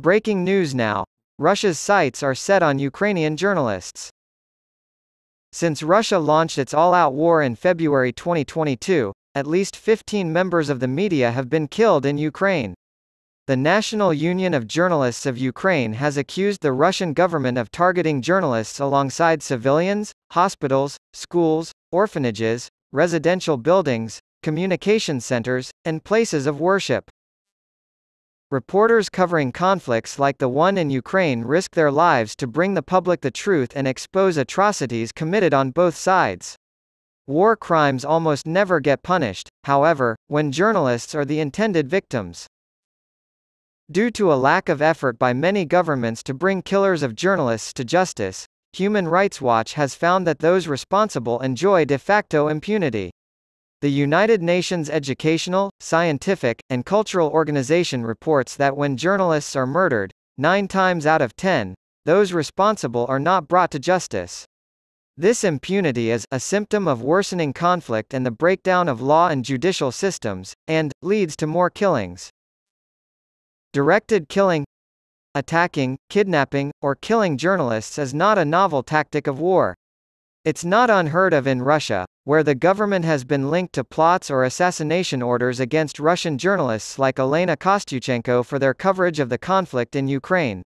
Breaking news now. Russia's sights are set on Ukrainian journalists. Since Russia launched its all-out war in February 2022, at least 15 members of the media have been killed in Ukraine. The National Union of Journalists of Ukraine has accused the Russian government of targeting journalists alongside civilians, hospitals, schools, orphanages, residential buildings, communication centers, and places of worship. Reporters covering conflicts like the one in Ukraine risk their lives to bring the public the truth and expose atrocities committed on both sides. War crimes almost never get punished, however, when journalists are the intended victims. Due to a lack of effort by many governments to bring killers of journalists to justice, Human Rights Watch has found that those responsible enjoy de facto impunity. The United Nations Educational, Scientific, and Cultural Organization reports that when journalists are murdered, 9 times out of 10, those responsible are not brought to justice. This impunity is a symptom of worsening conflict and the breakdown of law and judicial systems, and leads to more killings. Directed killing, attacking, kidnapping, or killing journalists is not a novel tactic of war. It's not unheard of in Russia, where the government has been linked to plots or assassination orders against Russian journalists like Elena Kostyuchenko for their coverage of the conflict in Ukraine.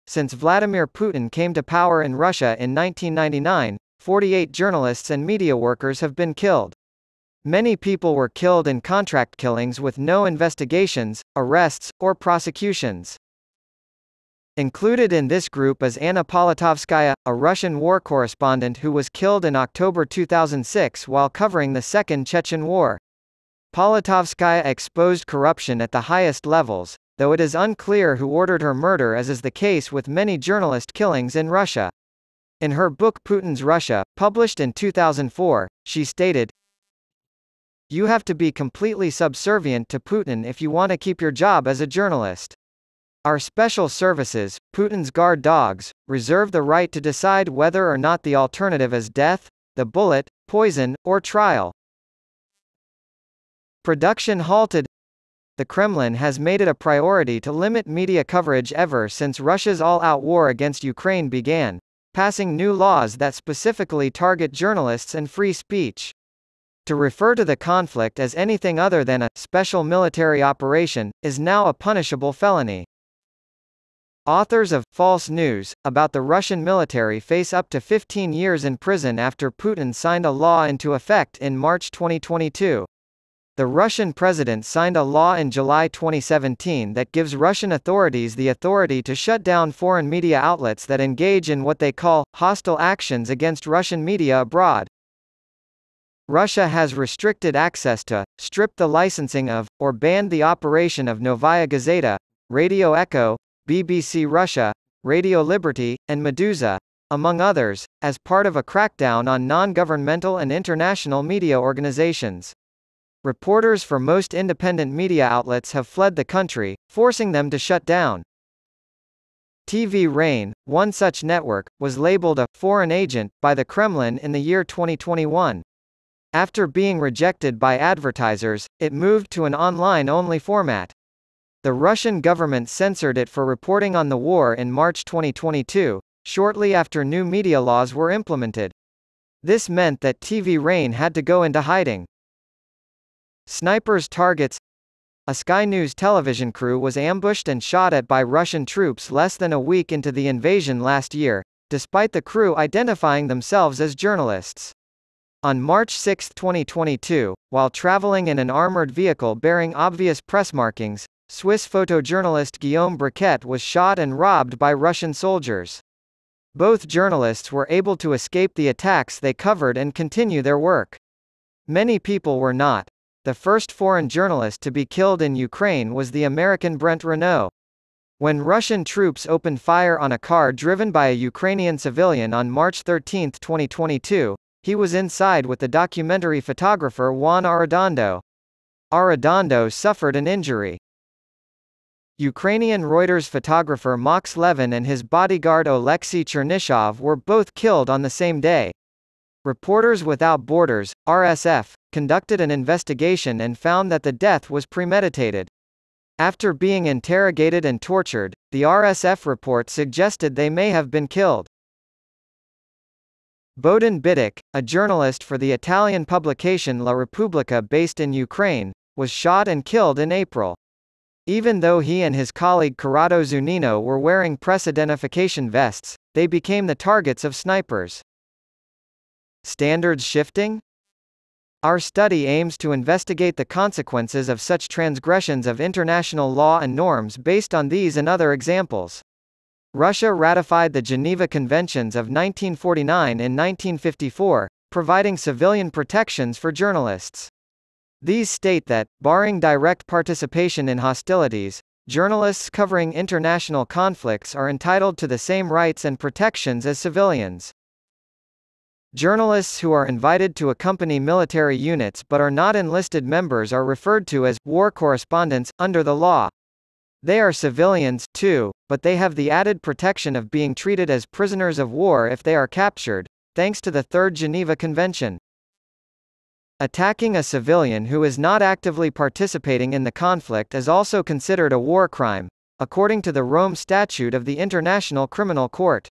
Since Vladimir Putin came to power in Russia in 1999, 48 journalists and media workers have been killed. Many people were killed in contract killings with no investigations, arrests, or prosecutions. Included in this group is Anna Politovskaya, a Russian war correspondent who was killed in October 2006 while covering the Second Chechen War. Politovskaya exposed corruption at the highest levels, though it is unclear who ordered her murder, as is the case with many journalist killings in Russia. In her book Putin's Russia, published in 2004, she stated, "You have to be completely subservient to Putin if you want to keep your job as a journalist. Our special services, Putin's guard dogs, reserve the right to decide whether or not the alternative is death, the bullet, poison, or trial." Production halted. The Kremlin has made it a priority to limit media coverage ever since Russia's all-out war against Ukraine began, passing new laws that specifically target journalists and free speech. To refer to the conflict as anything other than a special military operation is now a punishable felony. Authors of false news about the Russian military face up to 15 years in prison after Putin signed a law into effect in March 2022. The Russian president signed a law in July 2017 that gives Russian authorities the authority to shut down foreign media outlets that engage in what they call hostile actions against Russian media abroad. Russia has restricted access to, stripped the licensing of, or banned the operation of Novaya Gazeta, Radio Echo, BBC Russia, Radio Liberty, and Meduza, among others, as part of a crackdown on non-governmental and international media organizations. Reporters for most independent media outlets have fled the country, forcing them to shut down. TV Rain, one such network, was labeled a foreign agent by the Kremlin in the year 2021. After being rejected by advertisers, it moved to an online-only format. The Russian government censored it for reporting on the war in March 2022, shortly after new media laws were implemented. This meant that TV Rain had to go into hiding. Snipers targets. A Sky News television crew was ambushed and shot at by Russian troops less than a week into the invasion last year, despite the crew identifying themselves as journalists. On March 6, 2022, while traveling in an armored vehicle bearing obvious press markings, Swiss photojournalist Guillaume Briquet was shot and robbed by Russian soldiers. Both journalists were able to escape the attacks they covered and continue their work. Many people were not. The first foreign journalist to be killed in Ukraine was the American Brent Renaud. When Russian troops opened fire on a car driven by a Ukrainian civilian on March 13, 2022, he was inside with the documentary photographer Juan Arredondo. Arredondo suffered an injury. Ukrainian Reuters photographer Max Levin and his bodyguard Oleksiy Chernyshov were both killed on the same day. Reporters Without Borders, RSF, conducted an investigation and found that the death was premeditated. After being interrogated and tortured, the RSF report suggested they may have been killed. Bohdan Bitek, a journalist for the Italian publication La Repubblica based in Ukraine, was shot and killed in April. Even though he and his colleague Corrado Zunino were wearing press identification vests, they became the targets of snipers. Standards shifting? Our study aims to investigate the consequences of such transgressions of international law and norms based on these and other examples. Russia ratified the Geneva Conventions of 1949 in 1954, providing civilian protections for journalists. These state that, barring direct participation in hostilities, journalists covering international conflicts are entitled to the same rights and protections as civilians. Journalists who are invited to accompany military units but are not enlisted members are referred to as war correspondents under the law. They are civilians, too, but they have the added protection of being treated as prisoners of war if they are captured, thanks to the Third Geneva Convention. Attacking a civilian who is not actively participating in the conflict is also considered a war crime, according to the Rome Statute of the International Criminal Court.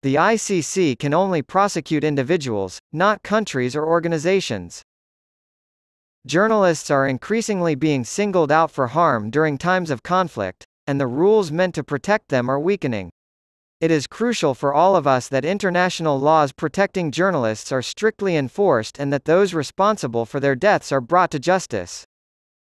The ICC can only prosecute individuals, not countries or organizations. Journalists are increasingly being singled out for harm during times of conflict, and the rules meant to protect them are weakening. It is crucial for all of us that international laws protecting journalists are strictly enforced and that those responsible for their deaths are brought to justice.